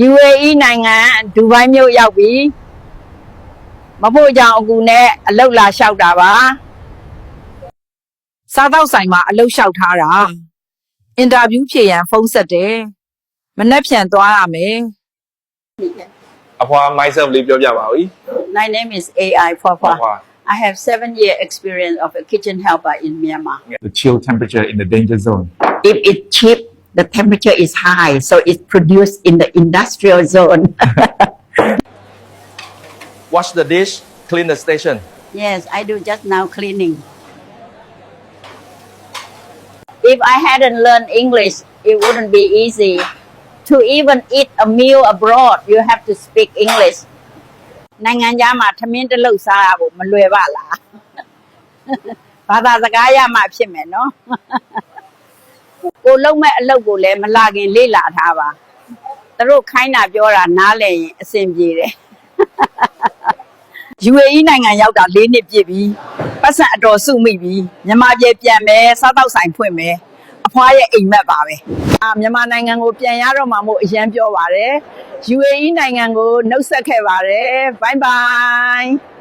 UAE နိုင်ငံဒူဘိုင်းမြို့ရောက်ပြီမဖို့ကြောင့်အကူနဲ့အလောက်လာလျှောက်တာပါစားတော့ဆိုင်မှာအလောက်လျှောက်ထားတာအင်တာဗျူးဖြေရန်ဖုန်းဆက်တယ်မနှက်ဖြန်သွားရမယ် အဖွာ myself လေးပြောပြပါဦး My name is AI Papa I have 7-year experience of a kitchen helper in Myanmar The chill temperature in the danger zone. If it's cheap, the temperature is high, so it's produced in the industrial zone. Wash the dish clean the station Yes I do just now cleaning If I hadn't learned English it wouldn't be easy to even eat a meal abroad you have to speak English နိုင်ငံခြားမှာထမင်းတစ်လုပ်စားရဖို့မလွယ်ပါလားဘာသာစကားရမှဖြစ်မယ်နော်ကိုလုံးမဲ့အလုပ်ကိုလည်းမလာခင်လေ့လာထားပါသူတို့ခိုင်းတာပြောတာနားလည်ရင်အဆင်ပြေတယ် UAE နိုင်ငံရောက်တာ4နှစ်ပြည့်ပြီပတ်စံအတော်စုမိပြီမြန်မာပြည်ပြန်မယ်စားတော့ဆိုင်ဖွင့်မယ်အဖွားရဲ့အိမ်မက်ပါပဲမြန်မာနိုင်ငံကိုပြန်ရတော့မှမို့အရန်ပြောပါတယ် UAE နိုင်ငံကိုနှုတ်ဆက်ခဲ့ပါတယ် bye bye